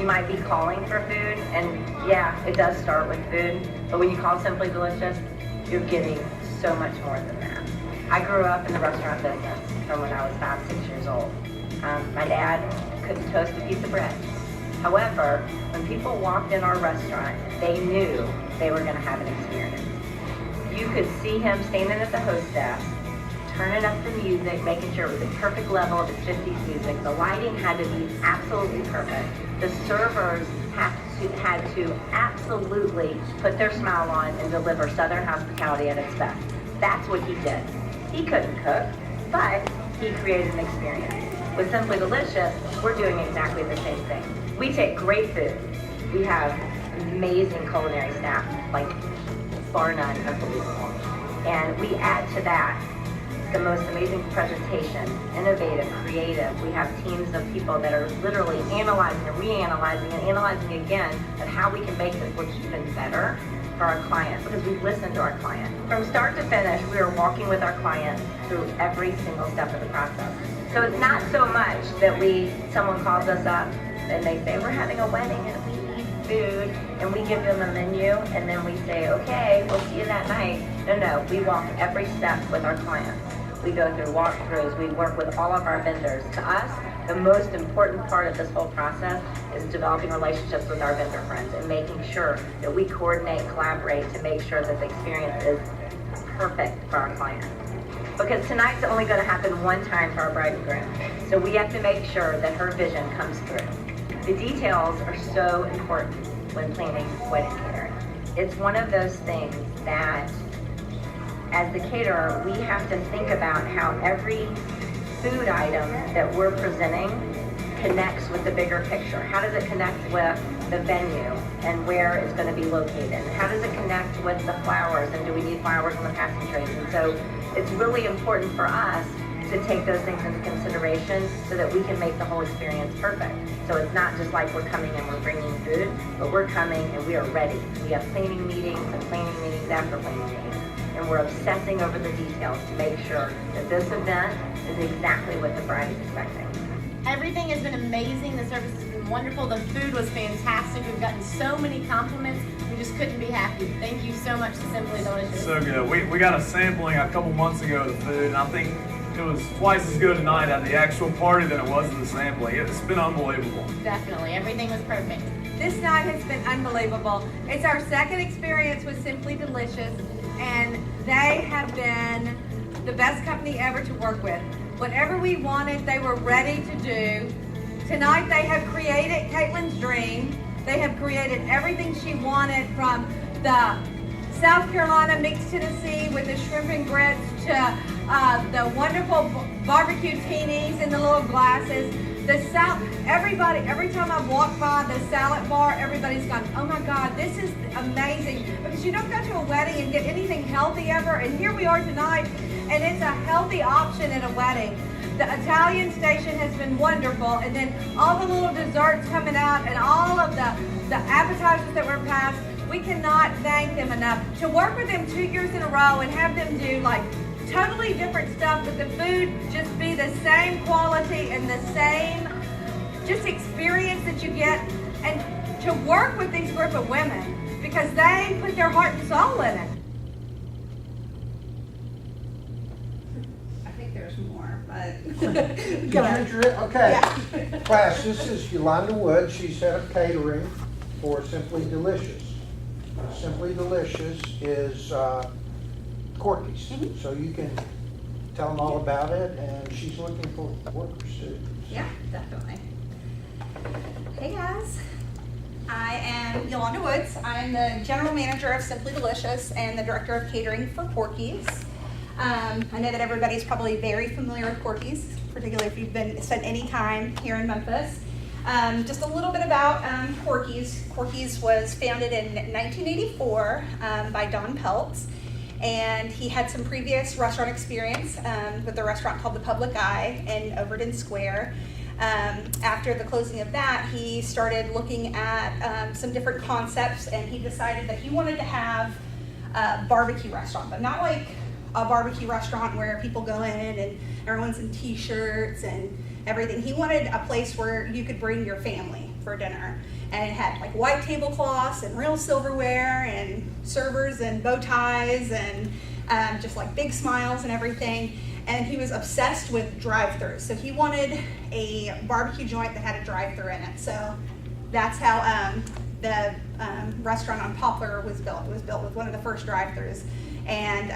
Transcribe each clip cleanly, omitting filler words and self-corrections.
You might be calling for food, and yeah, it does start with food, but when you call Simply Delicious, you're getting so much more than that. I grew up in the restaurant business from when I was 5, 6 years old. My dad couldn't toast a piece of bread. However, when people walked in our restaurant, they knew they were going to have an experience. You could see him standing at the host desk, turning up the music, making sure it was the perfect level of his 50s music. The lighting had to be absolutely perfect. The servers had to absolutely put their smile on and deliver Southern hospitality at its best. That's what he did. He couldn't cook, but he created an experience. With Simply Delicious, we're doing exactly the same thing. We take great food. We have amazing culinary staff, like bar none, unbelievable. And we add to that the most amazing presentation, innovative, creative. We have teams of people that are literally analyzing and reanalyzing and analyzing again at how we can make this look even better for our clients, because we listen to our client. From start to finish, we are walking with our client through every single step of the process. So it's not so much that someone calls us up and they say, we're having a wedding and we need food, and we give them a menu and then we say, okay, we'll see you that night. No, we walk every step with our clients. We go through walkthroughs, we work with all of our vendors. To us, the most important part of this whole process is developing relationships with our vendor friends and making sure that we coordinate, collaborate to make sure that the experience is perfect for our clients. Because tonight's only going to happen one time for our bride and groom. So we have to make sure that her vision comes through. The details are so important when planning wedding catering. It's one of those things that, as the caterer, we have to think about how every food item that we're presenting connects with the bigger picture. How does it connect with the venue and where it's going to be located? How does it connect with the flowers, and do we need flowers on the passing trays? And so it's really important for us to take those things into consideration so that we can make the whole experience perfect. So it's not just like we're coming and we're bringing food, but we're coming and we are ready. We have planning meetings and planning meetings after planning meetings. And we're obsessing over the details to make sure that this event is exactly what the bride is expecting. Everything has been amazing. The service has been wonderful. The food was fantastic. We've gotten so many compliments. We just couldn't be happy. Thank you so much to Simply Delicious. So good. We got a sampling a couple months ago of the food, and I think it was twice as good tonight at the actual party than it was at the sampling. It's been unbelievable. Definitely. Everything was perfect. This night has been unbelievable. It's our second experience with Simply Delicious, and they have been the best company ever to work with. Whatever we wanted, they were ready to do. Tonight they have created Caitlin's dream. They have created everything she wanted, from the South Carolina mixed Tennessee with the shrimp and grits to the wonderful barbecue teenies in the little glasses. Every time I walk by the salad bar, everybody's gone, oh my God, this is amazing. Because you don't go to a wedding and get anything healthy ever. And here we are tonight, and it's a healthy option at a wedding. The Italian station has been wonderful. And then all the little desserts coming out and all of the appetizers that were passed, we cannot thank them enough. To work with them 2 years in a row and have them do like totally different stuff, but the food just be the same quality and the same just experience that you get, and to work with these group of women because they put their heart and soul in it. I think there's more, but Okay. Class, this is Yolanda Wood. She's head of catering for Simply Delicious. Simply Delicious is Corky's, so you can tell them all about it, and she's looking for workers too. yeah, definitely. Hey guys, I am Yolanda Woods. I'm the general manager of Simply Delicious and the director of catering for Corky's. I know that everybody's probably very familiar with Corky's, particularly if you've spent any time here in Memphis. Just a little bit about Corky's. Corky's was founded in 1984 by Don Peltz, and he had some previous restaurant experience with a restaurant called The Public Eye in Overton Square. After the closing of that, he started looking at some different concepts, and he decided that he wanted to have a barbecue restaurant, but not like a barbecue restaurant where people go in and everyone's in t-shirts and everything. He wanted a place where you could bring your family for dinner. And it had like white tablecloths and real silverware and servers and bow ties and just like big smiles and everything. And he was obsessed with drive-thrus. So he wanted a barbecue joint that had a drive-thru in it. So that's how the restaurant on Poplar was built. It was built with one of the first drive-thrus. And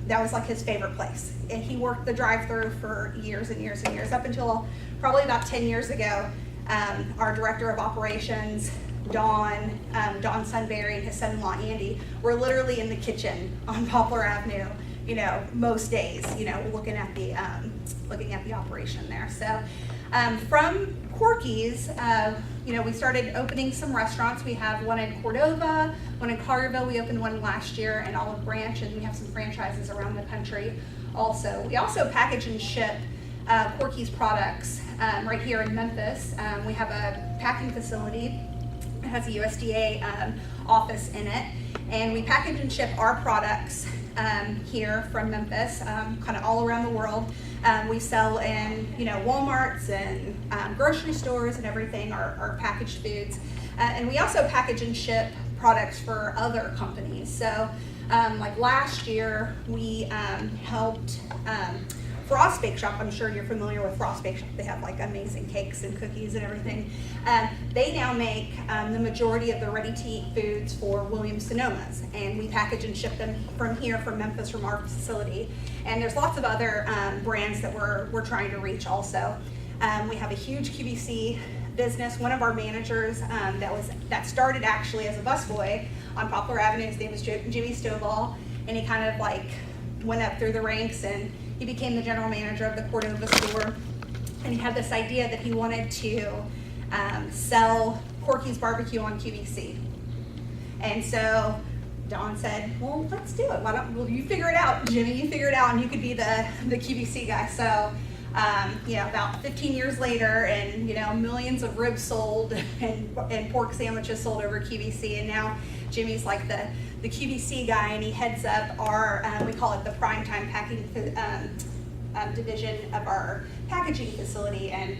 that was like his favorite place. And he worked the drive-thru for years and years and years, up until probably about 10 years ago. Our director of operations, Don Sunbury, and his son-in-law, Andy, were literally in the kitchen on Poplar Avenue, you know, most days, you know, looking at the operation there. So from Corky's, you know, we started opening some restaurants. We have one in Cordova, one in Collierville. We opened one last year in Olive Branch, and we have some franchises around the country also. We also package and ship Corky's products right here in Memphis. We have a packing facility. It has a USDA office in it, and we package and ship our products here from Memphis, kind of all around the world. We sell in, you know, Walmarts and grocery stores and everything, our packaged foods. And we also package and ship products for other companies. So like last year, we helped Frost Bake Shop. I'm sure you're familiar with Frost Bake Shop. They have like amazing cakes and cookies and everything. They now make the majority of the ready-to-eat foods for Williams-Sonoma's, and we package and ship them from here, from Memphis, from our facility. And there's lots of other brands that we're trying to reach also. We have a huge QVC business. One of our managers that started actually as a busboy on Poplar Avenue, his name is Jimmy Stovall, and he kind of like went up through the ranks, and he became the general manager of the Cordova store. And he had this idea that he wanted to sell Corky's barbecue on QVC. And so Don said, well, let's do it. Well, you figure it out, Jimmy, you figure it out, and you could be the QVC guy. So, you know, about 15 years later, and, you know, millions of ribs sold and pork sandwiches sold over QVC. And now Jimmy's like the QVC guy, and he heads up our, we call it the primetime packing division of our packaging facility. And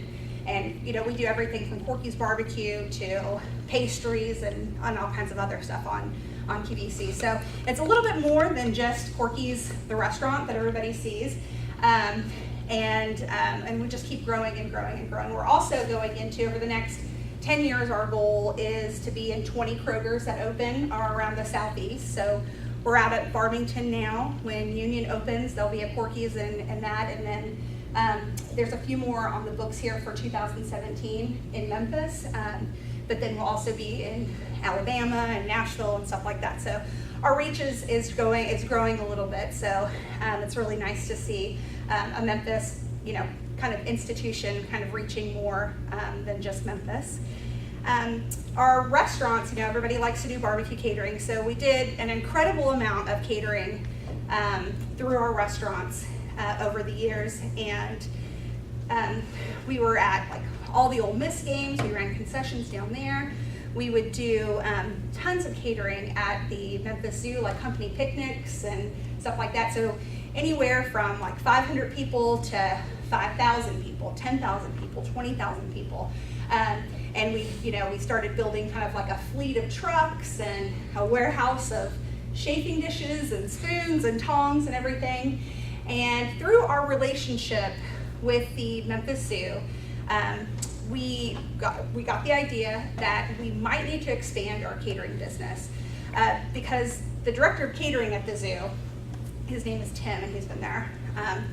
you know, we do everything from Corky's barbecue to pastries and all kinds of other stuff on QVC. So it's a little bit more than just Corky's, the restaurant that everybody sees. And we just keep growing and growing and growing. We're also going into, over the next 10 years, our goal is to be in 20 Krogers that open around the Southeast. So we're out at Farmington now. When Union opens, there'll be a Corky's and that. And then there's a few more on the books here for 2017 in Memphis. But then we'll also be in Alabama and Nashville and stuff like that. So our reach is growing a little bit. So it's really nice to see a Memphis, you know, kind of institution kind of reaching more than just Memphis. Our restaurants, you know, everybody likes to do barbecue catering, so we did an incredible amount of catering through our restaurants over the years, and we were at like all the Ole Miss games. We ran concessions down there. We would do tons of catering at the Memphis Zoo, like company picnics and stuff like that. So anywhere from like 500 people to 5,000 people, 10,000 people, 20,000 people. And we started building kind of like a fleet of trucks and a warehouse of chafing dishes and spoons and tongs and everything. And through our relationship with the Memphis Zoo, we got the idea that we might need to expand our catering business because the director of catering at the zoo, his name is Tim, and he's been there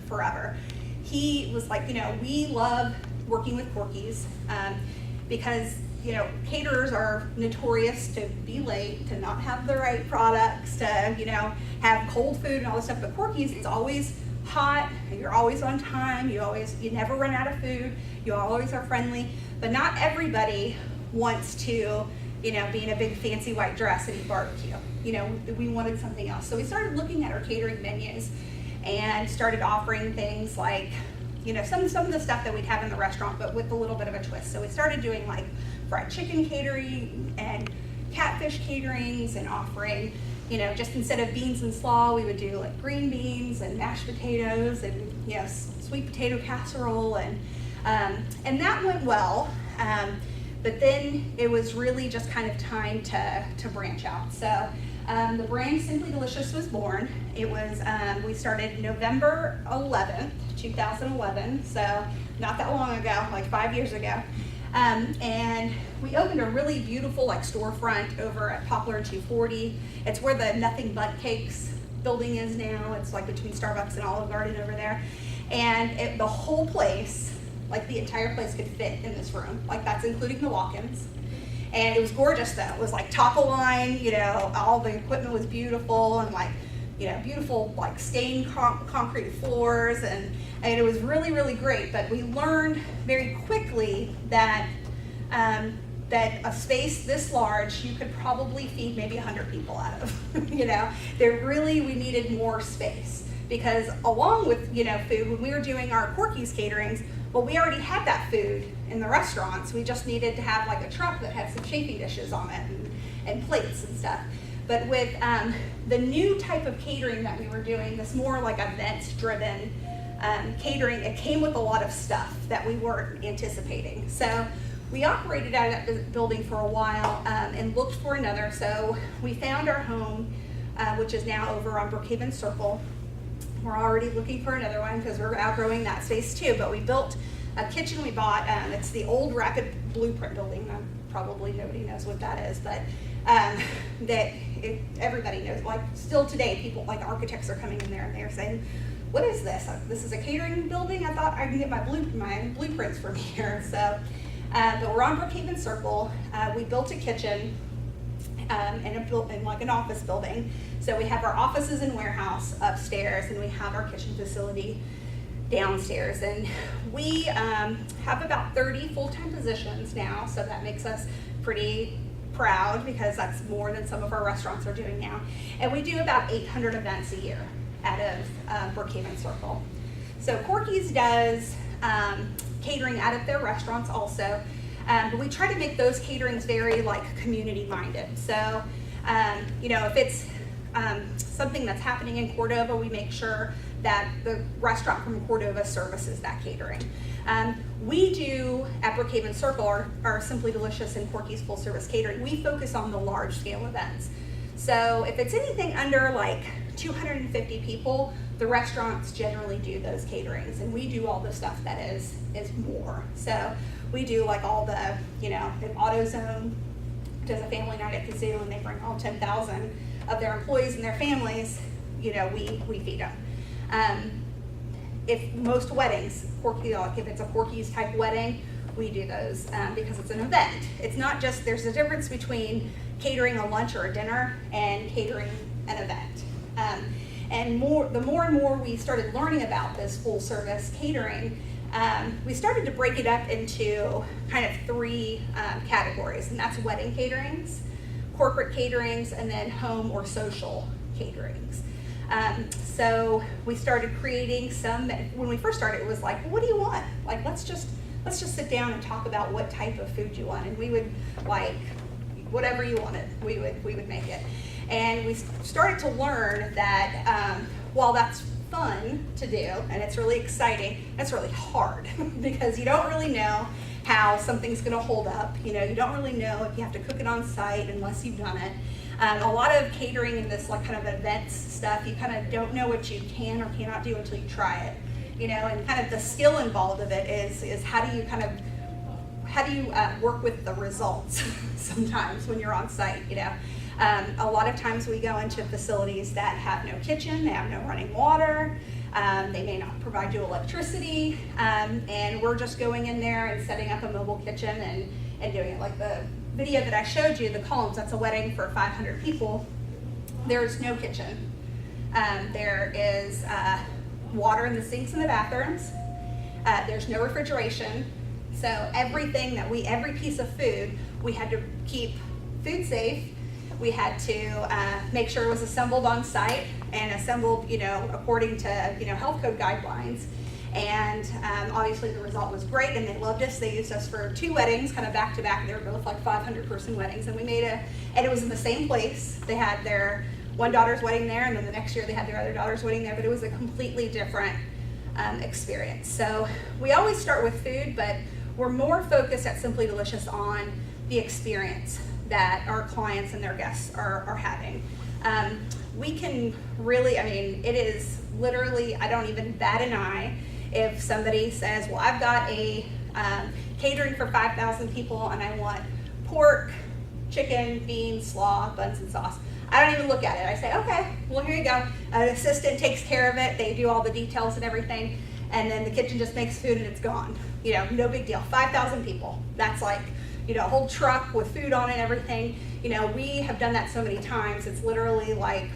forever. He was like, you know, we love working with Corky's because, you know, caterers are notorious to be late, to not have the right products, to, you know, have cold food and all this stuff. But Corky's, it's always hot, you're always on time, you never run out of food, you always are friendly. But not everybody wants to, you know, be in a big fancy white dress and eat barbecue. You know, we wanted something else. So we started looking at our catering menus and started offering things like, you know, some of the stuff that we'd have in the restaurant, but with a little bit of a twist. So we started doing like fried chicken catering and catfish caterings, and offering, you know, just instead of beans and slaw, we would do like green beans and mashed potatoes and, you know, sweet potato casserole, and that went well. But then it was really just kind of time to branch out. So the brand Simply Delicious was born. It was, we started November 11th, 2011, so not that long ago, like 5 years ago. And we opened a really beautiful like storefront over at Poplar 240. It's where the Nothing But Cakes building is now. It's like between Starbucks and Olive Garden over there. And the whole place, like the entire place could fit in this room. Like that's including the walk-ins. And it was gorgeous though. It was like top of line, you know, all the equipment was beautiful and like, you know, beautiful like stained concrete floors and it was really, really great. But we learned very quickly that that a space this large, you could probably feed maybe 100 people out of, you know. We needed more space because along with, you know, food, when we were doing our Corky's caterings, well, we already had that food in the restaurants. We just needed to have like a truck that had some chafing dishes on it and plates and stuff. But with the new type of catering that we were doing, this more like event-driven catering, it came with a lot of stuff that we weren't anticipating. So we operated out of that building for a while and looked for another. So we found our home, which is now over on Brookhaven Circle. We're already looking for another one because we're outgrowing that space too. But we built a kitchen we bought. It's the old Rapid Blueprint building. Probably nobody knows what that is, but everybody knows. Like still today, people like architects are coming in there and they're saying, "What is this? This is a catering building? I thought I can get my blueprints from here." So, but we're on Brookhaven Circle. We built a kitchen in like an office building. So we have our offices and warehouse upstairs, and we have our kitchen facility downstairs. And we have about 30 full-time positions now, so that makes us pretty proud because that's more than some of our restaurants are doing now. And we do about 800 events a year out of Brookhaven Circle. So Corky's does catering out of their restaurants also, but we try to make those caterings very like community minded. So, you know, if it's something that's happening in Cordova, we make sure that the restaurant from Cordova services that catering. We do at Brookhaven Circle, our Simply Delicious and Corky's full service catering, we focus on the large scale events. So if it's anything under like 250 people, the restaurants generally do those caterings, and we do all the stuff that is more. So we do like all the, you know, if AutoZone does a family night at Casino and they bring all 10,000 of their employees and their families, you know, we feed them. If most weddings, like if it's a Corky's type wedding, we do those because it's an event. It's not just, there's a difference between catering a lunch or a dinner and catering an event. And the more and more we started learning about this full service catering, we started to break it up into kind of three categories, and that's wedding caterings, corporate caterings, and then home or social caterings. So we started creating some. When we first started, it was like, what do you want? Like, let's just sit down and talk about what type of food you want, and we would like whatever you wanted. We would make it, and we started to learn that while that's fun to do and it's really exciting, it's really hard because you don't really know how something's going to hold up. You know, you don't really know if you have to cook it on site unless you've done it. A lot of catering and this like kind of events stuff, you kind of don't know what you can or cannot do until you try it. You know, and kind of the skill involved of it is how do you work with the results sometimes when you're on site, you know. A lot of times we go into facilities that have no kitchen, they have no running water, they may not provide you electricity, and we're just going in there and setting up a mobile kitchen and doing it. Like the video that I showed you, the columns, that's a wedding for 500 people. There's no kitchen. There is water in the sinks in the bathrooms. There's no refrigeration. So every piece of food, we had to keep food safe. We had to make sure it was assembled on site and assembled, you know, according to, you know, health code guidelines. And obviously the result was great, and they loved us. They used us for 2 weddings, kind of back to back. They were both like 500-person weddings, and and it was in the same place. They had their one daughter's wedding there, and then the next year they had their other daughter's wedding there, but it was a completely different experience. So we always start with food, but we're more focused at Simply Delicious on the experience that our clients and their guests are having. We can really, I mean, it is literally, I don't even bat an eye if somebody says, well, I've got a catering for 5,000 people and I want pork, chicken, beans, slaw, buns and sauce. I don't even look at it. I say, okay, well, here you go. An assistant takes care of it. They do all the details and everything. And then the kitchen just makes food and it's gone. You know, no big deal. 5,000 people. That's like, you know, a whole truck with food on it and everything. You know, we have done that so many times. It's literally like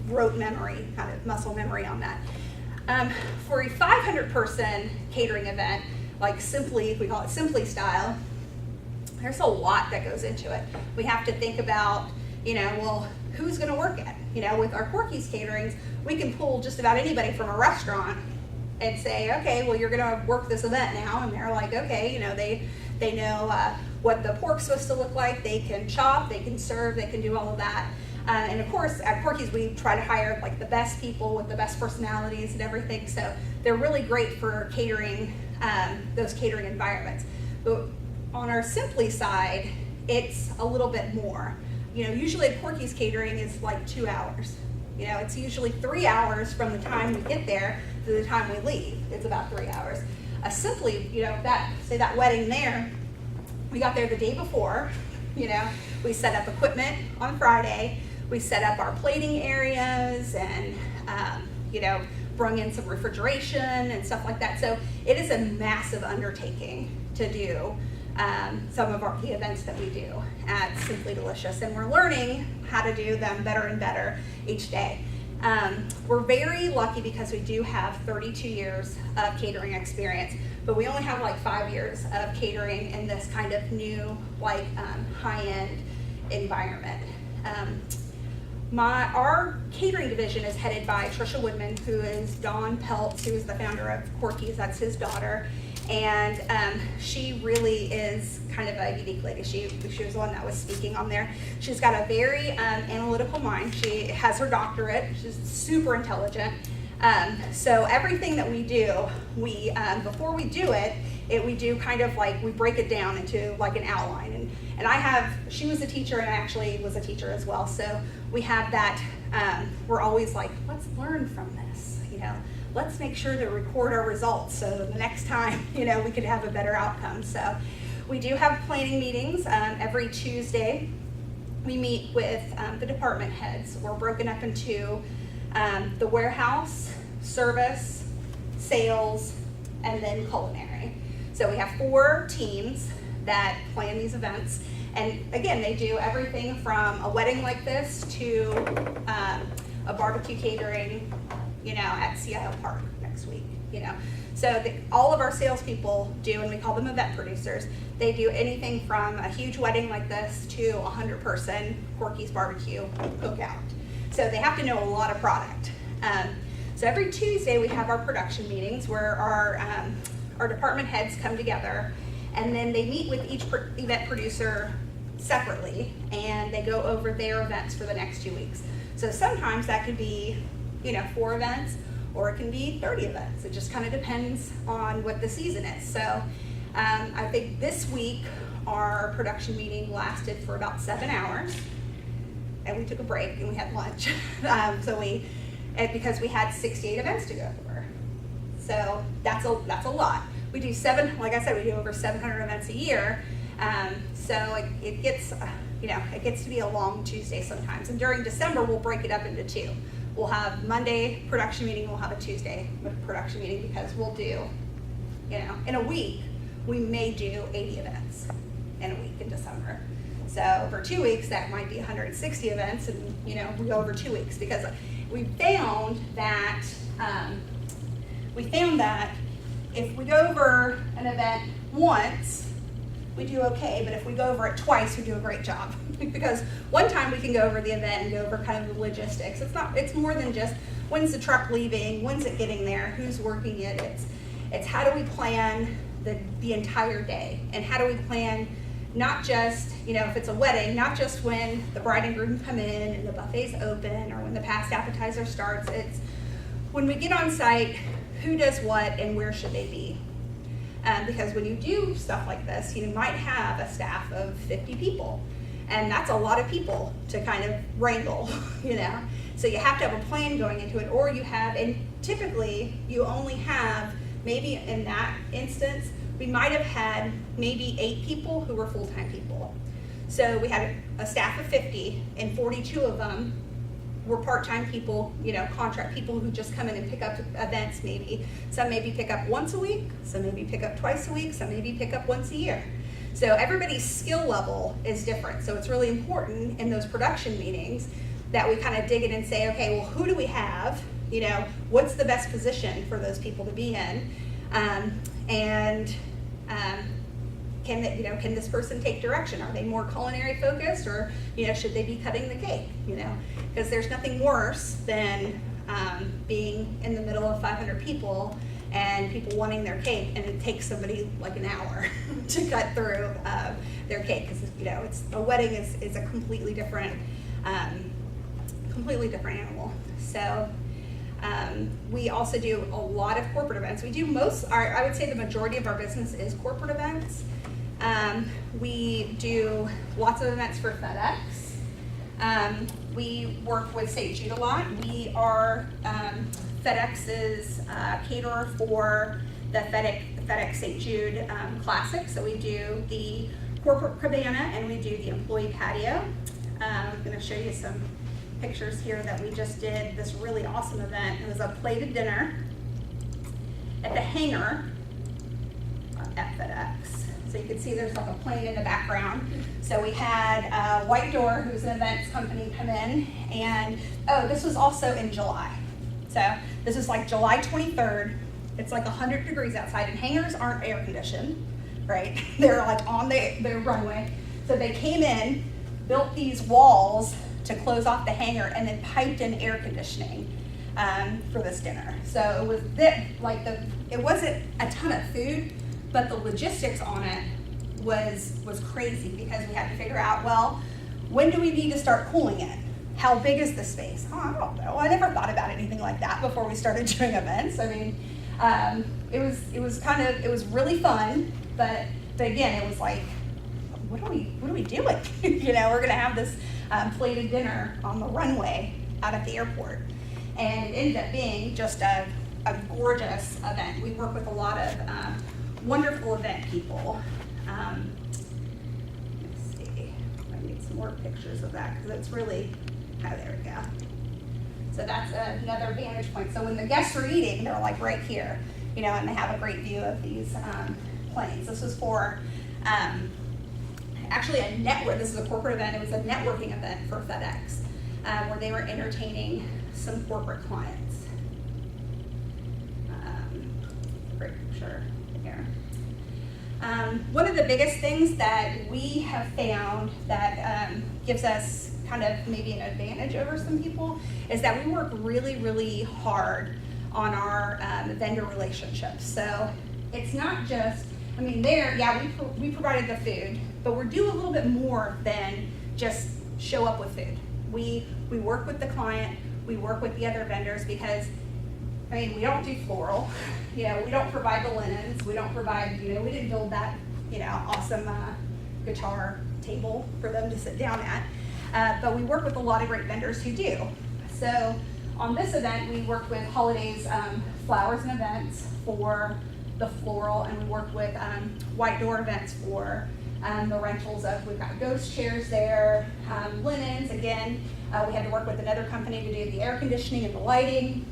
rote memory, kind of muscle memory on that. For a 500 person catering event, like Simply, we call it Simply Style, there's a lot that goes into it. We have to think about, you know, well, who's gonna work it? You know, with our Porky's caterings, we can pull just about anybody from a restaurant and say, okay, well, you're gonna work this event now. And they're like, okay, you know, they know what the pork's supposed to look like. They can chop, they can serve, they can do all of that. And of course, at Porky's, we try to hire like the best people with the best personalities and everything. So they're really great for catering, those catering environments. But on our Simply side, it's a little bit more. You know, usually at Porky's catering is like 2 hours. You know, it's usually 3 hours from the time we get there to the time we leave. It's about 3 hours. Simply, you know, that wedding there, we got there the day before. You know, we set up equipment on Friday. We set up our plating areas and, you know, brung in some refrigeration and stuff like that. So it is a massive undertaking to do some of the events that we do at Simply Delicious, and we're learning how to do them better and better each day. We're very lucky because we do have 32 years of catering experience, but we only have like 5 years of catering in this kind of new, like high-end environment. Our catering division is headed by Trisha Woodman, who is Don Peltz, who is the founder of Porky's. That's his daughter. And she really is kind of a unique lady. She was the one that was speaking on there. She's got a very analytical mind. She has her doctorate. She's super intelligent. So everything that we do, we before we do it, we do kind of like, we break it down into like an outline. And she was a teacher and I actually was a teacher as well. So we have that, we're always like, let's learn from this, you know. Let's make sure to record our results so the next time, you know, we could have a better outcome. So we do have planning meetings every Tuesday. We meet with the department heads. We're broken up into the warehouse, service, sales, and then culinary. So we have 4 teams that plan these events. And again, they do everything from a wedding like this to a barbecue catering, you know, at CIO Park next week, you know. So all of our salespeople do, and we call them event producers, they do anything from a huge wedding like this to a 100-person Porky's barbecue cookout. So they have to know a lot of product. So every Tuesday we have our production meetings where our department heads come together, and then they meet with each event producer separately, and they go over their events for the next 2 weeks. So sometimes that could be, you know, 4 events, or it can be 30 events. It just kind of depends on what the season is. So I think this week our production meeting lasted for about 7 hours, and we took a break and we had lunch. Because we had 68 events to go over. So that's a lot. We do like I said, we do over 700 events a year. So it gets, you know, it gets to be a long Tuesday sometimes. And during December, we'll break it up into 2. We'll have Monday production meeting, we'll have a Tuesday production meeting, because we'll do, you know, in a week, we may do 80 events in a week in December. So for 2 weeks, that might be 160 events, and, you know, we go over 2 weeks, because we found that if we go over an event once, we do okay, but if we go over it twice, we do a great job. Because one time we can go over the event and go over kind of the logistics. It's more than just when's the truck leaving, when's it getting there, who's working it. It's how do we plan the entire day, and how do we plan not just, you know, if it's a wedding, not just when the bride and groom come in and the buffet's open, or when the past appetizer starts. It's when we get on site, who does what and where should they be. Because when you do stuff like this, you might have a staff of 50 people. And that's a lot of people to kind of wrangle, you know? So you have to have a plan going into it, or you have, and typically you only have, maybe in that instance, we might have had maybe 8 people who were full-time people. So we had a staff of 50, and 42 of them were part-time people, you know, contract people who just come in and pick up events maybe. Some maybe pick up once a week, some maybe pick up twice a week, some maybe pick up once a year. So everybody's skill level is different. So it's really important in those production meetings that we kind of dig in and say, okay, well, who do we have? You know, what's the best position for those people to be in? Can this person take direction? Are they more culinary focused, or, you know, should they be cutting the cake? You know, because there's nothing worse than being in the middle of 500 people and people wanting their cake, and it takes somebody like an hour to cut through their cake, because, you know, a wedding is a completely different animal. So we also do a lot of corporate events. We do I would say the majority of our business is corporate events. We do lots of events for FedEx. We work with St. Jude a lot. We are FedEx's caterer for the FedEx St. Jude Classic. So we do the corporate cabana and we do the employee patio. I'm going to show you some pictures here that we just did this really awesome event. It was a plated dinner at the hangar at FedEx. So you can see there's like a plane in the background. So we had White Door, who's an events company, come in, and this was also in July. So this is like July 23rd. It's like 100 degrees outside, and hangars aren't air conditioned, right? They're like on the runway. So they came in, built these walls to close off the hangar, and then piped in air conditioning for this dinner. So it was it wasn't a ton of food, but the logistics on it was crazy, because we had to figure out, well, when do we need to start cooling it? How big is the space? Oh, I don't know. I never thought about anything like that before we started doing events. I mean, it was really fun, but again, it was like, what are we doing? You know, we're gonna have this plated dinner on the runway out at the airport, and it ended up being just a gorgeous event. We work with a lot of wonderful event people. Let's see, I need some more pictures of that, because it's really, there we go. So that's another vantage point. So when the guests are eating, they're like right here, you know, and they have a great view of these planes. This was for actually a network. This is a corporate event. It was a networking event for FedEx, where they were entertaining some corporate clients. Great picture here. One of the biggest things that we have found that gives us kind of maybe an advantage over some people is that we work really, really hard on our vendor relationships. So it's not just, I mean, we provided the food, but we're doing a little bit more than just show up with food. We work with the client, we work with the other vendors, because, I mean, we don't do floral, you know, we don't provide the linens, we don't provide, you know, we didn't build that, you know, awesome guitar table for them to sit down at, but we work with a lot of great vendors who do. So on this event, we worked with Holidays Flowers and Events for the floral, and we worked with White Door Events for the rentals of, we've got ghost chairs there, linens, again, we had to work with another company to do the air conditioning and the lighting.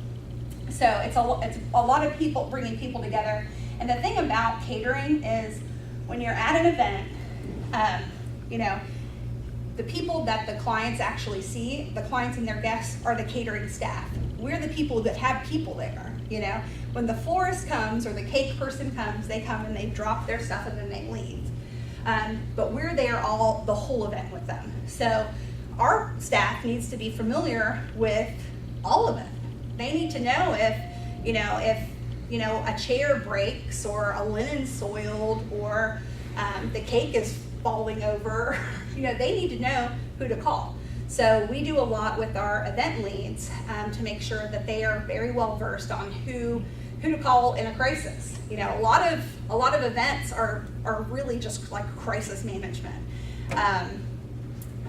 So it's a lot of people, bringing people together. And the thing about catering is, when you're at an event, you know, the people that the clients actually see, the clients and their guests, are the catering staff. We're the people that have people there, you know. When the florist comes or the cake person comes, they come and they drop their stuff and then they leave. But we're there the whole event with them. So our staff needs to be familiar with all of it. They need to know if a chair breaks or a linen soiled or the cake is falling over. You know, they need to know who to call. So we do a lot with our event leads to make sure that they are very well versed on who who to call in a crisis. You know, a lot of events are really just like crisis management.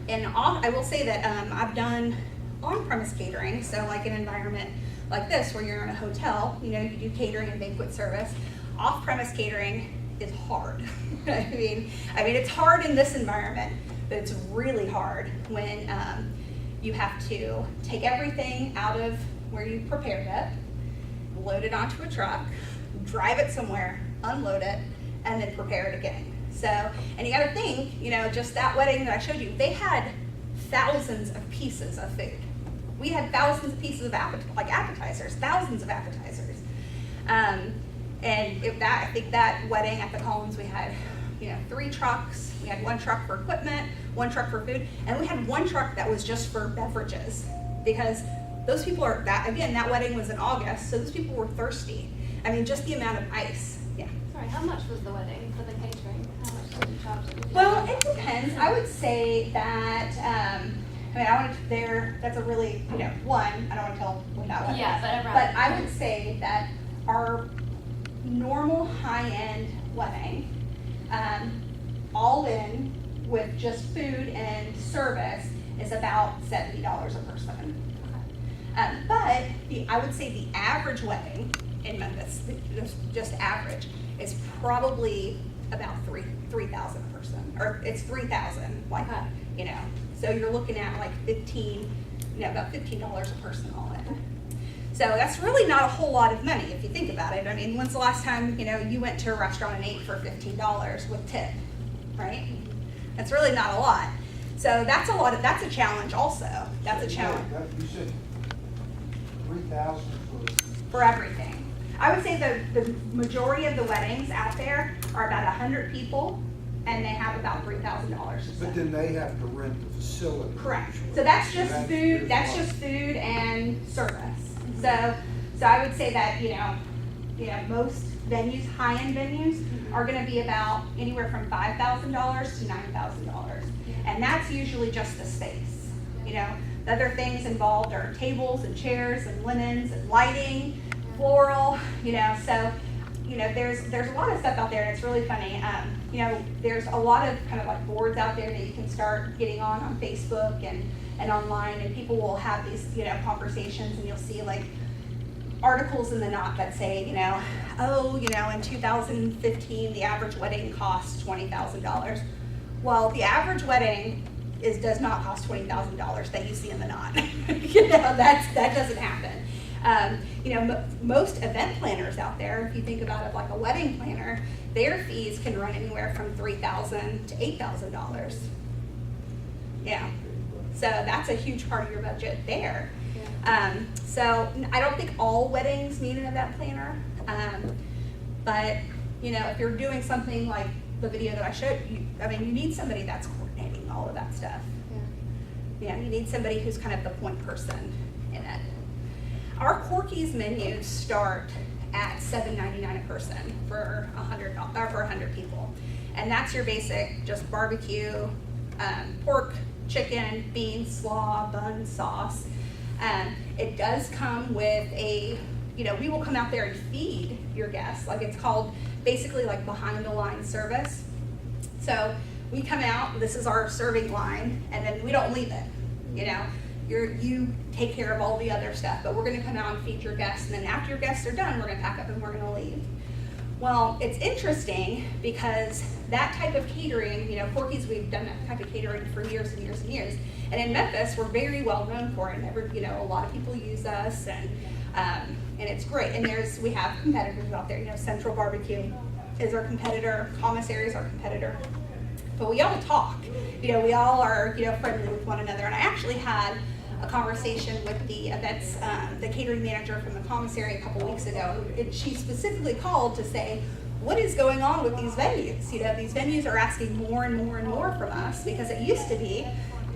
And I will say that I've done on-premise catering, so like an environment like this where you're in a hotel, you know, you do catering and banquet service. Off-premise catering is hard. I mean, it's hard in this environment, but it's really hard when you have to take everything out of where you prepared it, load it onto a truck, drive it somewhere, unload it, and then prepare it again. So, and you gotta think, you know, just that wedding that I showed you, they had thousands of pieces of food. We had thousands of pieces of appetizers, thousands of appetizers. And I think that wedding at the Collins, we had, you know, 3 trucks. We had 1 truck for equipment, 1 truck for food, and we had 1 truck that was just for beverages, because those people are, that wedding was in August, so those people were thirsty. I mean, just the amount of ice. Yeah. Sorry, how much was the wedding for the catering? How much did you charge? Well, it depends. I would say that, that's a really, you know, I don't want to tell what that one is. But I would say that our normal high-end wedding, all in with just food and service, is about $70 a person. But I would say the average wedding in Memphis, just average, is probably about $3,000 a person, or it's $3,000, like, you know. So you're looking at like about $15 a person all in. So that's really not a whole lot of money if you think about it. I mean, when's the last time, you know, you went to a restaurant and ate for $15 with tip, right? That's really not a lot. So that's a challenge also. That's a challenge. You said 3,000 for everything. I would say the majority of the weddings out there are about 100 people, and they have about $3,000 to spend. But then they have to rent the facility. Correct. So that's just food. That's just food and service. So I would say that you know most venues, high-end venues, are going to be about anywhere from $5,000 to $9,000, and that's usually just the space. You know, the other things involved are tables and chairs and linens and lighting, floral. You know, so you know there's a lot of stuff out there, and it's really funny. You know, there's a lot of kind of like boards out there that you can start getting on Facebook and online, and people will have these, you know, conversations, and you'll see like articles in the Knot that say, you know, oh, you know, in 2015 the average wedding cost $20,000. Well, the average wedding does not cost $20,000 that you see in the Knot. You know, that doesn't happen. You know, most event planners out there, if you think about it like a wedding planner, their fees can run anywhere from $3,000 to $8,000. Yeah, so that's a huge part of your budget there. So I don't think all weddings need an event planner, but you know, if you're doing something like the video that I showed you, I mean, you need somebody that's coordinating all of that stuff. Yeah, you need somebody who's kind of the point person in it. Our Corky's menus start at $7.99 a person for 100 people, and that's your basic, just barbecue, pork, chicken, beans, slaw, bun, sauce. It does come with we will come out there and feed your guests. Like, it's called basically like behind the line service. So we come out, this is our serving line, and then we don't leave it. You know, you take care of all the other stuff, but we're gonna come out and feed your guests, and then after your guests are done, we're gonna pack up and we're gonna leave. Well, it's interesting because that type of catering, you know, Corky's, we've done that type of catering for years and years and years. And in Memphis, we're very well known for it. And a lot of people use us, and it's great. And we have competitors out there. You know, Central Barbecue is our competitor, Commissary is our competitor. But we all talk. You know, we all are, you know, friendly with one another. And I actually had a conversation with the events, the catering manager from the Commissary a couple weeks ago. And she specifically called to say, what is going on with these venues? You know, these venues are asking more and more and more from us, because it used to be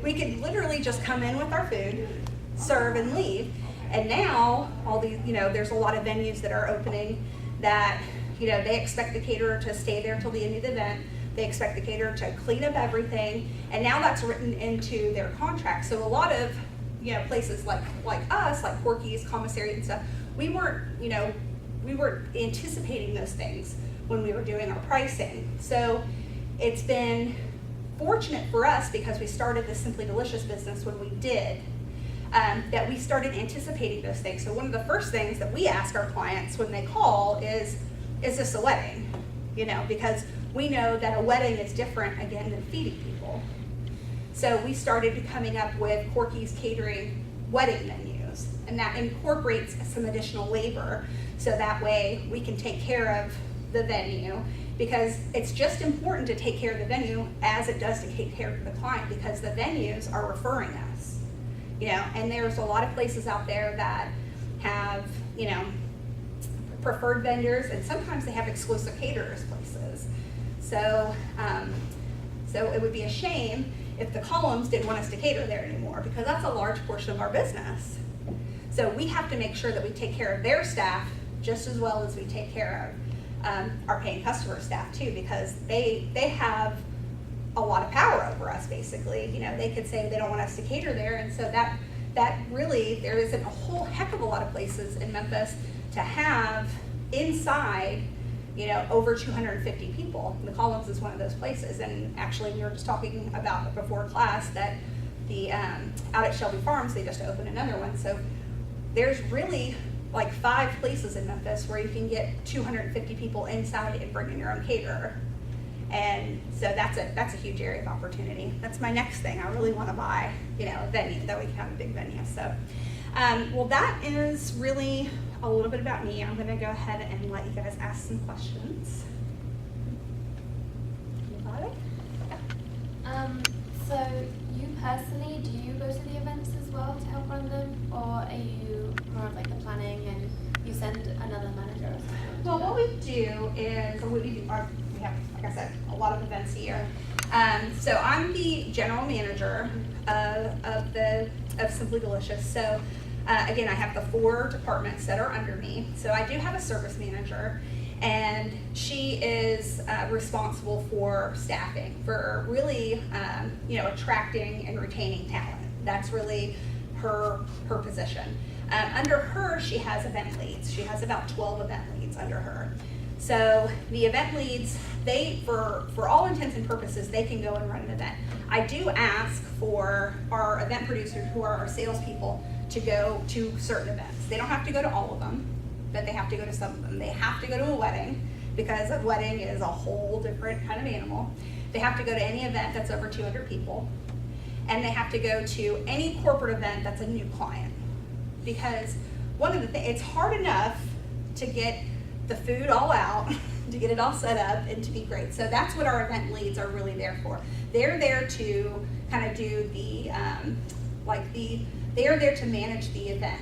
we could literally just come in with our food, serve, and leave. And now all these, you know, there's a lot of venues that are opening that, you know, they expect the caterer to stay there till the end of the event. They expect the caterer to clean up everything, and now that's written into their contract. So a lot of, you know, places like us, like Corky's, Commissary and stuff, we we were anticipating those things when we were doing our pricing. So it's been fortunate for us, because we started the Simply Delicious business when we did, that we started anticipating those things. So one of the first things that we ask our clients when they call is this a wedding? You know, because we know that a wedding is different, again, than feeding people. So we started coming up with Corky's Catering wedding menus, and that incorporates some additional labor, so that way we can take care of the venue, because it's just important to take care of the venue as it does to take care of the client, because the venues are referring us, you know, and there's a lot of places out there that have, you know, preferred vendors, and sometimes they have exclusive caterers places. So, so it would be a shame if the Columns didn't want us to cater there anymore, because that's a large portion of our business. So we have to make sure that we take care of their staff just as well as we take care of our paying customer staff too, because they have a lot of power over us, basically. You know, they could say they don't want us to cater there, and so that really, there isn't a whole heck of a lot of places in Memphis to have inside, you know, over 250 people. And the Columns is one of those places. And actually, we were just talking about before class that the out at Shelby Farms, they just opened another one. So there's really like 5 places in Memphis where you can get 250 people inside and bring in your own caterer. And so that's a huge area of opportunity. That's my next thing. I really want to buy, you know, a venue that we can have a big venue. So, well, that is really a little bit about me. I'm going to go ahead and let you guys ask some questions. Anybody? So you personally, do you go to the events as well to help run them, or are you more of like the planning and you send another manager or something? Well, what we do is we have, like I said, a lot of events here. So I'm the general manager of Simply Delicious. So again, I have the 4 departments that are under me. So I do have a service manager, and she is responsible for staffing, for really, you know, attracting and retaining talent. That's really her position. Under her, she has event leads. She has about 12 event leads under her. So the event leads, they, for all intents and purposes, they can go and run an event. I do ask for our event producers, who are our salespeople, to go to certain events. They don't have to go to all of them, but they have to go to some of them. They have to go to a wedding, because a wedding is a whole different kind of animal. They have to go to any event that's over 200 people, and they have to go to any corporate event that's a new client. Because one of the things, it's hard enough to get the food all out, to get it all set up and to be great. So that's what our event leads are really there for. They're there to kind of do the, they are there to manage the event.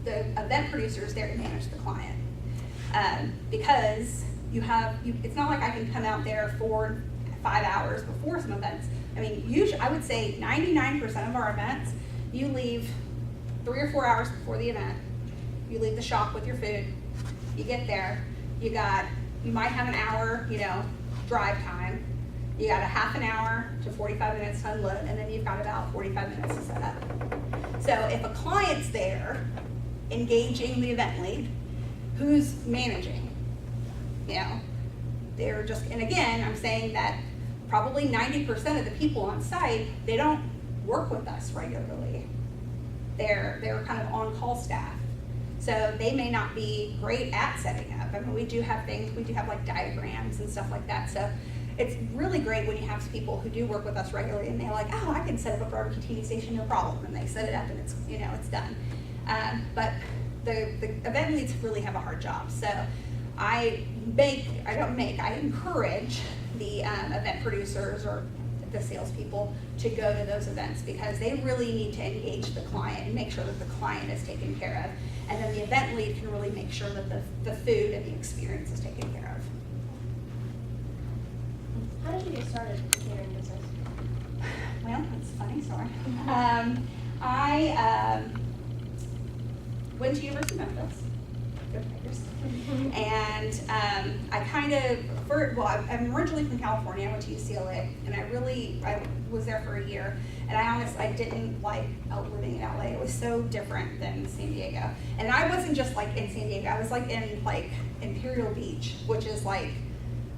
The event producer is there to manage the client. Because it's not like I can come out there 4 or 5 hours before some events. I mean, usually, I would say 99% of our events, you leave 3 or 4 hours before the event. You leave the shop with your food. You get there, you might have an hour, you know, drive time. You got a half an hour to 45 minutes to unload, and then you've got about 45 minutes to set up. So if a client's there engaging the event lead, who's managing? You know, they're just, and again, I'm saying that probably 90% of the people on site, they don't work with us regularly. They're kind of on-call staff. So they may not be great at setting up. I mean, we do have things, we do have like diagrams and stuff like that. So it's really great when you have people who do work with us regularly and they're like, oh, I can set up a barbecue TV station, no problem. And they set it up and it's, you know, it's done. But the event leads really have a hard job. So I encourage the event producers or the salespeople to go to those events, because they really need to engage the client and make sure that the client is taken care of. And then the event lead can really make sure that the food and the experience is taken care of. How did you get started in the catering business? Well, that's a funny story. I went to University of Memphis, Go Tigers. And I kind of, I'm originally from California. I went to UCLA, and I was there for a year. And I didn't like living in LA. It was so different than San Diego. And I wasn't just like in San Diego. I was like in like Imperial Beach, which is like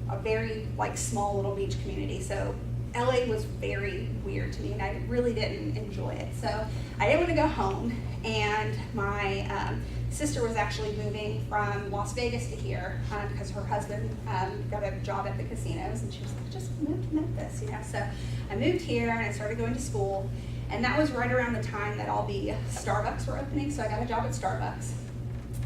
a very like small little beach community. So LA was very weird to me, and I really didn't enjoy it. So I didn't want to go home, and my sister was actually moving from Las Vegas to here because her husband got a job at the casinos, and she was like, just move to Memphis, you know. So I moved here, and I started going to school, and that was right around the time that all the Starbucks were opening, so I got a job at Starbucks,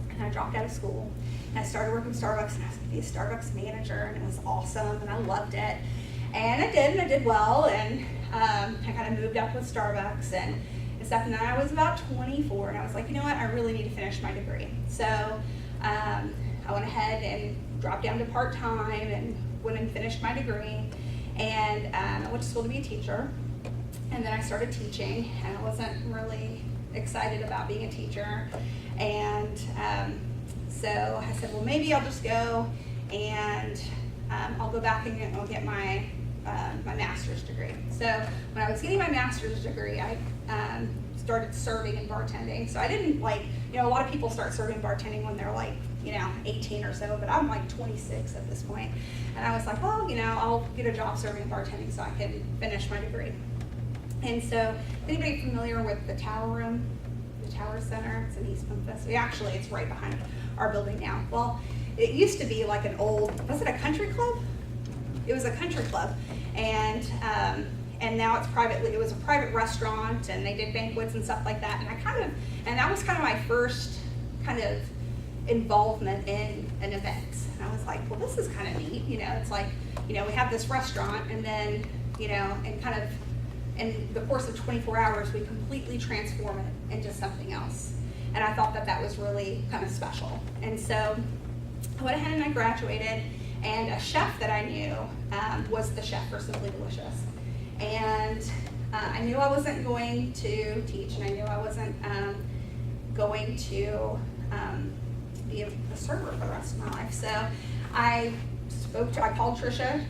and I dropped out of school, and I started working at Starbucks, and I was going to be a Starbucks manager, and it was awesome, and I loved it. And I did well, and I kind of moved up with Starbucks and stuff. And then I was about 24, and I was like, you know what, I really need to finish my degree. So I went ahead and dropped down to part-time and went and finished my degree. And I went to school to be a teacher, and then I started teaching, and I wasn't really excited about being a teacher. And so I said, well, maybe I'll just go and I'll go back and I'll get my master's degree. So when I was getting my master's degree, I started serving and bartending. So I didn't a lot of people start serving and bartending when they're 18 or so, but I'm 26 at this point. And I was like, well, I'll get a job serving and bartending so I can finish my degree. And so, anybody familiar with the Tower Room, the Tower Center? It's in East Memphis. It's right behind our building now. Well, it used to be like an old, was it a country club? It was a country club, and now it's it was a private restaurant, and they did banquets and stuff like that, and that was kind of my first kind of involvement in an event. And I was like, well, this is kind of neat, it's like, we have this restaurant, and then, and kind of, in the course of 24 hours, we completely transform it into something else. And I thought that was really kind of special. And so I went ahead and I graduated, and a chef that I knew was the chef for Simply Delicious. And I knew I wasn't going to teach, and I knew I wasn't going to be a server for the rest of my life. So I called Trisha.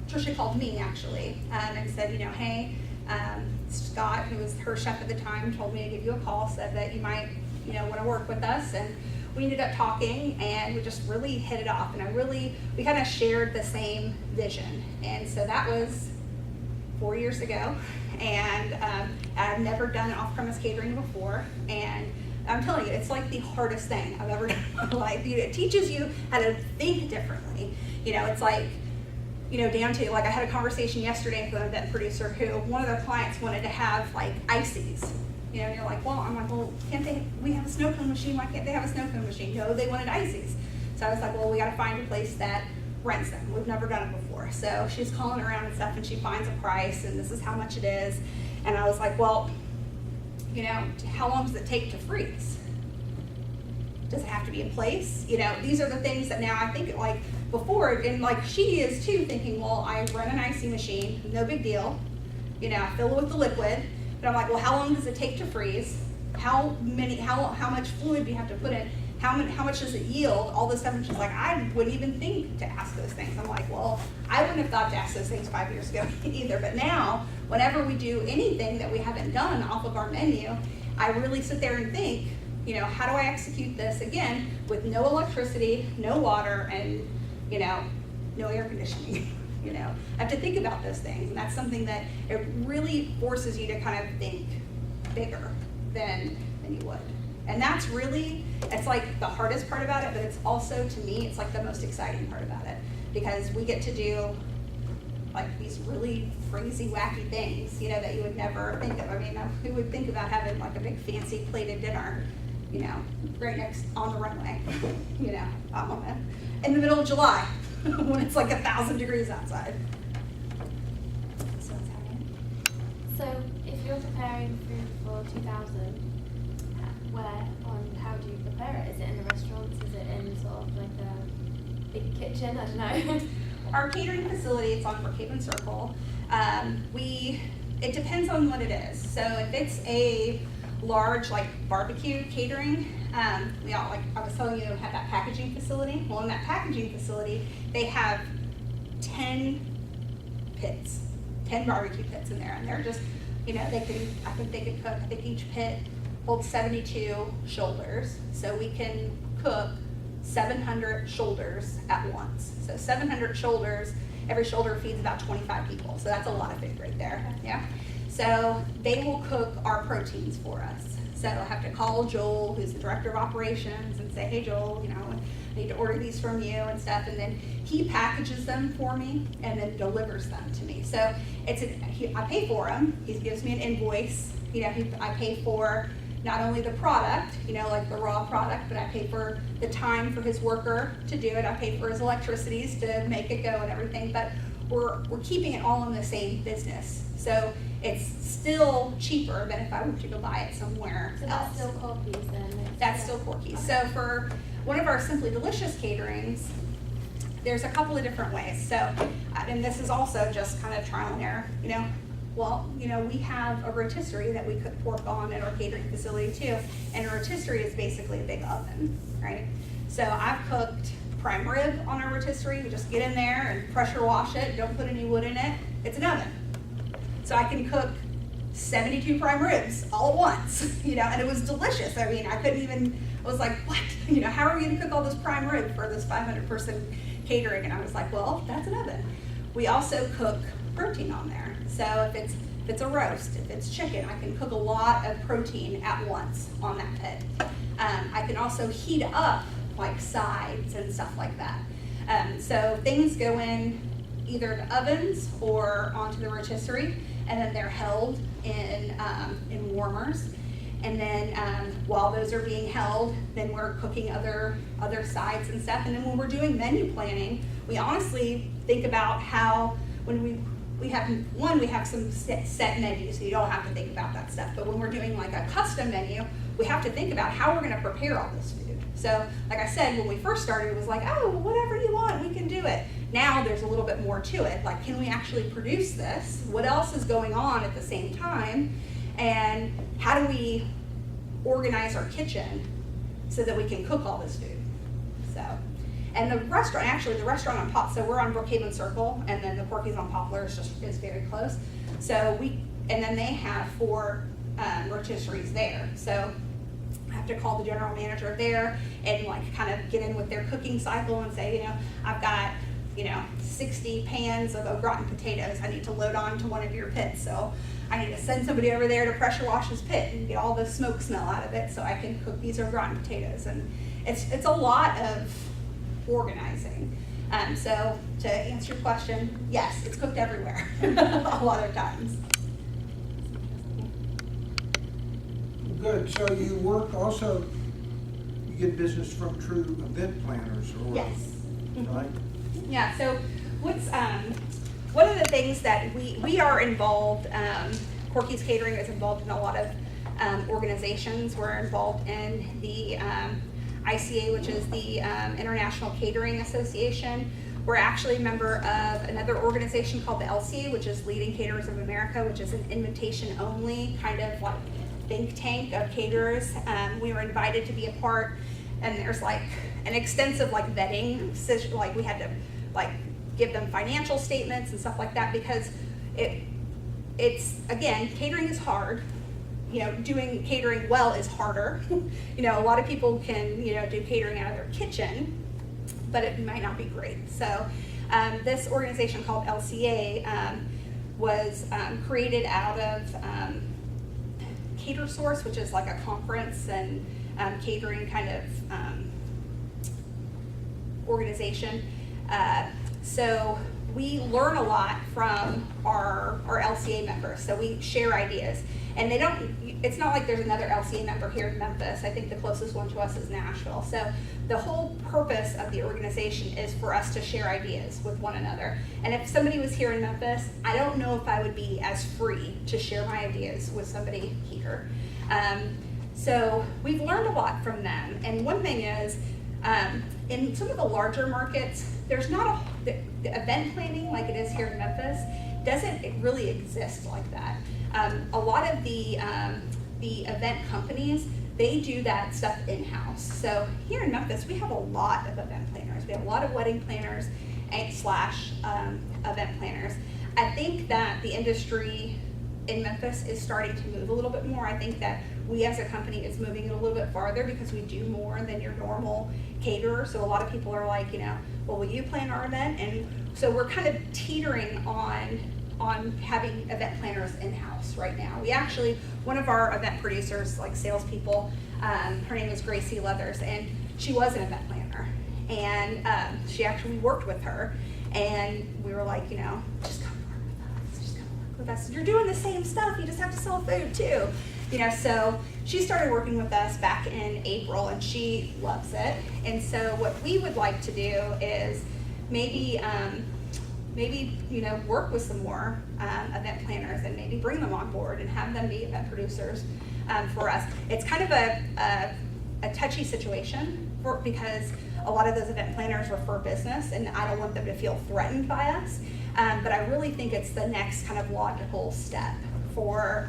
Trisha called me actually, and said, hey, Scott, who was her chef at the time, told me to give you a call, said that you might, want to work with us. And we ended up talking, and we just really hit it off, and we kind of shared the same vision. And so that was 4 years ago, and I've never done off-premise catering before, and I'm telling you, it's like the hardest thing I've ever done in my life. It teaches you how to think differently. It's like, down to, I had a conversation yesterday with an event producer who, one of their clients wanted to have, ices. And you're like, well, I'm like, well, we have a snow cone machine, why can't they have a snow cone machine? No, they wanted ices. So I was like, well, we gotta find a place that rents them. We've never done it before. So she's calling around and stuff, and she finds a price, and this is how much it is. And I was like, well, how long does it take to freeze? Does it have to be in place? These are the things that now I think before, and she is too, thinking, well, I run an icy machine, no big deal. I fill it with the liquid, but I'm like, well, how long does it take to freeze? How much fluid do you have to put in? How much does it yield? All this stuff. And she's like, I wouldn't even think to ask those things. I'm like, well, I wouldn't have thought to ask those things 5 years ago either. But now, whenever we do anything that we haven't done off of our menu, I really sit there and think, how do I execute this again with no electricity, no water, and no air conditioning? I have to think about those things, and that's something that it really forces you to kind of think bigger than you would. And that's really, it's the hardest part about it, but it's also, to me, it's the most exciting part about it, because we get to do these really crazy, wacky things, that you would never think of. I mean, who would think about having a big fancy plated dinner, right next on the runway, in the middle of July when it's 1,000 degrees outside. So that's happening. So if you're preparing food for 2,000, how do you prepare it? Is it in a restaurant? Is it in sort of a big kitchen? I don't know. Our catering facility, it's on Brookhaven Circle. It depends on what it is. So if it's a large like barbecue catering. We all, like I was telling you, have that packaging facility. Well, in that packaging facility, they have 10 pits, 10 barbecue pits in there, and they're just, you know, I think they could cook, I think each pit holds 72 shoulders, so we can cook 700 shoulders at once. So 700 shoulders, every shoulder feeds about 25 people, so that's a lot of food right there, yeah? So they will cook our proteins for us. So I have to call Joel, who's the director of operations, and say, hey Joel, you know, I need to order these from you and stuff, and then he packages them for me and then delivers them to me. So I pay for them, he gives me an invoice, you know, I pay for not only the product, you know, like the raw product, but I pay for the time for his worker to do it, I pay for his electricities to make it go and everything, but we're keeping it all in the same business. So it's still cheaper than if I were to go buy it somewhere So else. that's still Corky's then? That's still Corky's. So for one of our Simply Delicious caterings, there's a couple of different ways. So, and this is also just kind of trial and error, you know. Well, you know, we have a rotisserie that we cook pork on at our catering facility too. And a rotisserie is basically a big oven, right? So I've cooked prime rib on our rotisserie. We just get in there and pressure wash it, don't put any wood in it. It's an oven. So I can cook 72 prime ribs all at once, you know, and it was delicious. I mean, I was like, what? You know, how are we gonna cook all this prime rib for this 500-person catering? And I was like, well, that's an oven. We also cook protein on there. So if it's a roast, if it's chicken, I can cook a lot of protein at once on that pit. I can also heat up like sides and stuff like that. So things go in either to ovens or onto the rotisserie, and then they're held in warmers. And then while those are being held, then we're cooking other sides and stuff. And then when we're doing menu planning, we honestly think about how when we have some set menus, so you don't have to think about that stuff. But when we're doing like a custom menu, we have to think about how we're going to prepare all this food. So like I said, when we first started, it was like, oh, whatever you want, we can do it. Now there's a little bit more to it. Like, can we actually produce this? What else is going on at the same time? And how do we organize our kitchen so that we can cook all this food? So, and the restaurant on Pop, so we're on Brookhaven Circle, and then the Corky's on Poplar is very close. So and then they have 4 rotisseries there. So I have to call the general manager there and like kind of get in with their cooking cycle and say, you know, I've got, you know, 60 pans of au gratin potatoes I need to load onto one of your pits. So I need to send somebody over there to pressure wash his pit and get all the smoke smell out of it so I can cook these au gratin potatoes. And it's a lot of organizing. So to answer your question, yes, it's cooked everywhere a lot of times. Good, so you work also, you get business from true event planners, or? Yes. Right? Yeah, so what's one of the things that we are involved, Corky's Catering is involved in a lot of organizations. We're involved in the ICA, which is the International Catering Association. We're actually a member of another organization called the LCA, which is Leading Caterers of America, which is an invitation only kind of like think tank of caterers. We were invited to be a part, and there's like an extensive like vetting, like we had to like give them financial statements and stuff like that, because it's again, catering is hard. You know, doing catering well is harder. You know, a lot of people can, you know, do catering out of their kitchen, but it might not be great. So this organization called LCA was created out of CaterSource, which is like a conference and catering kind of organization. So we learn a lot from our LCA members. So we share ideas, and it's not like there's another LCA member here in Memphis. I think the closest one to us is Nashville. So the whole purpose of the organization is for us to share ideas with one another. And if somebody was here in Memphis, I don't know if I would be as free to share my ideas with somebody here. So we've learned a lot from them. And one thing is, in some of the larger markets, there's not the event planning like it is here in Memphis doesn't really exist like that. A lot of the the event companies, they do that stuff in-house. So here in Memphis, we have a lot of event planners. We have a lot of wedding planners and slash event planners. I think that the industry in Memphis is starting to move a little bit more. I think that we as a company is moving it a little bit farther because we do more than your normal caterer. So a lot of people are like, you know, well, will you plan our event? And so we're kind of teetering on having event planners in-house right now. We actually, one of our event producers, like salespeople, her name is Gracie Leathers, and she was an event planner. And she actually worked with her, and we were like, you know, just come work with us, just come work with us. You're doing the same stuff, you just have to sell food too. You know, so she started working with us back in April, and she loves it. And so what we would like to do is maybe, you know, work with some more event planners and maybe bring them on board and have them be event producers for us. It's kind of a touchy situation because a lot of those event planners refer business, and I don't want them to feel threatened by us. But I really think it's the next kind of logical step for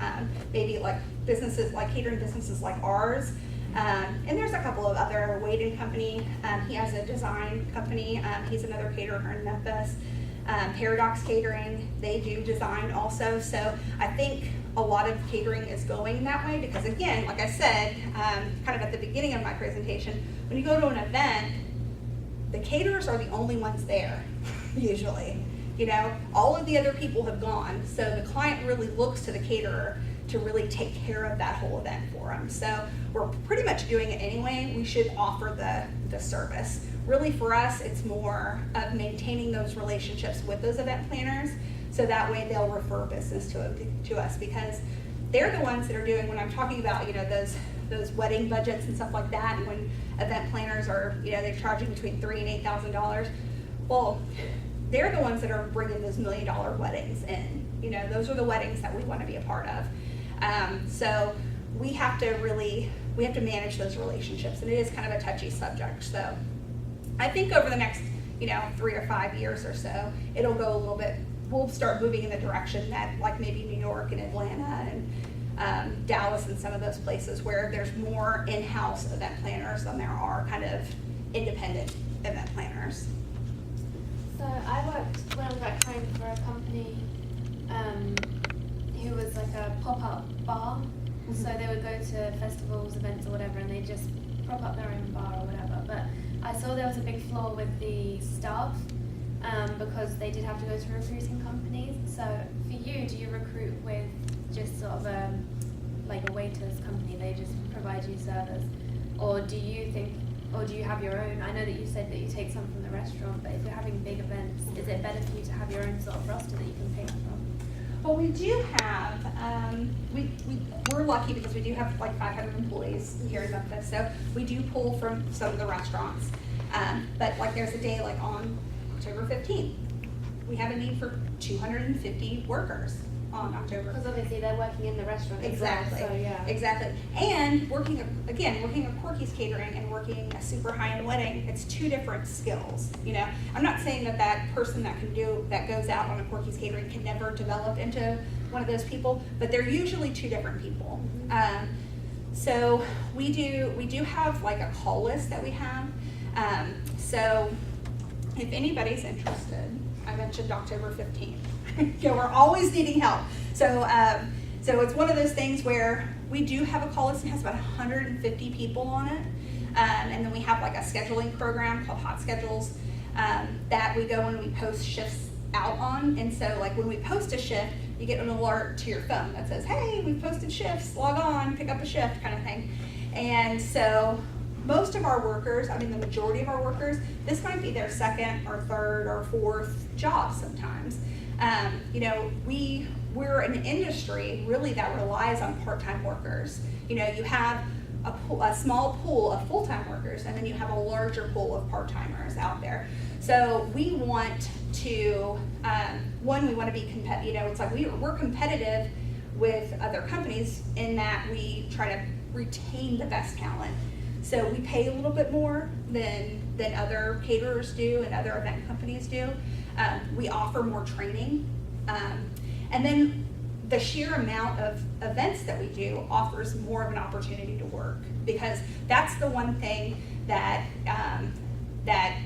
maybe like businesses, like catering businesses like ours. And there's a couple of other, Wade & Company, he has a design company, he's another caterer here in Memphis. Paradox Catering, they do design also. So I think a lot of catering is going that way because, again, like I said, kind of at the beginning of my presentation, when you go to an event, the caterers are the only ones there, usually. You know, all of the other people have gone, so the client really looks to the caterer to really take care of that whole event for them. So we're pretty much doing it anyway. We should offer the service. Really for us, it's more of maintaining those relationships with those event planners so that way they'll refer business to us because they're the ones that are doing, when I'm talking about, you know, those wedding budgets and stuff like that, and when event planners are, you know, they're charging between $3,000 and $8,000, well, they're the ones that are bringing those $1 million weddings in. You know, those are the weddings that we want to be a part of. So we have to manage those relationships, and it is kind of a touchy subject. So I think over the next, you know, 3 or 5 years or so, it'll go a little bit, we'll start moving in the direction that like maybe New York and Atlanta and Dallas and some of those places where there's more in-house event planners than there are kind of independent event planners. So I worked when I was back home for a company who was like a pop-up bar. Mm-hmm. So they would go to festivals, events or whatever, and they just prop up their own bar or whatever. But I saw there was a big flaw with the staff because they did have to go to recruiting companies. So for you, do you recruit with just sort of like a waiters company? They just provide you service, or do you have your own? I know that you said that you take some from the restaurant, but if you're having big events, is it better for you to have your own sort of roster that you can pick from? Well, we do have, we're lucky because we do have like 500 employees here in Memphis, so we do pull from some of the restaurants. But like there's a day like on October 15th, we have a need for 250 workers on October. Because obviously they're working in the restaurant. Exactly. As well, so yeah. Exactly. And working at Corky's Catering and working a super high-end wedding, it's two different skills. You know, I'm not saying that person that goes out on a Corky's Catering can never develop into one of those people, but they're usually two different people. So we do have like a call list that we have. So if anybody's interested, I mentioned October 15th. Yeah, we're always needing help. So it's one of those things where we do have a call list and has about 150 people on it. And then we have like a scheduling program called Hot Schedules that we go and we post shifts out on. And so like when we post a shift, you get an alert to your phone that says, hey, we've posted shifts, log on, pick up a shift kind of thing. And so most of our workers, I mean the majority of our workers, this might be their second or third or fourth job sometimes. You know, we're an industry really that relies on part-time workers. You know, you have a small pool of full-time workers, and then you have a larger pool of part-timers out there. So we want to, we want to be competitive. You know, it's like we're competitive with other companies in that we try to retain the best talent. So we pay a little bit more than other caterers do and other event companies do. We offer more training. And then the sheer amount of events that we do offers more of an opportunity to work, because that's the one thing that that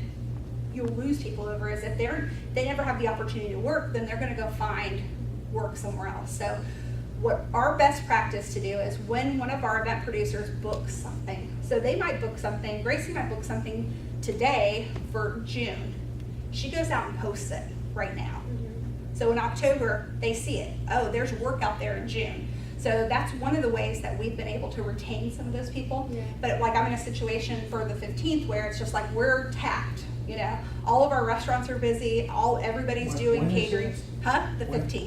you'll lose people over, is if they never have the opportunity to work, then they're going to go find work somewhere else. So what our best practice to do is when one of our event producers books something, so they might book something, Gracie might book something today for June, she goes out and posts it right now. So in October, they see it. Oh, there's work out there in June. So that's one of the ways that we've been able to retain some of those people. Yeah. But like I'm in a situation for the 15th where it's just like we're tapped, you know. All of our restaurants are busy, everybody's doing When is catering. this? Huh? The When? 15th.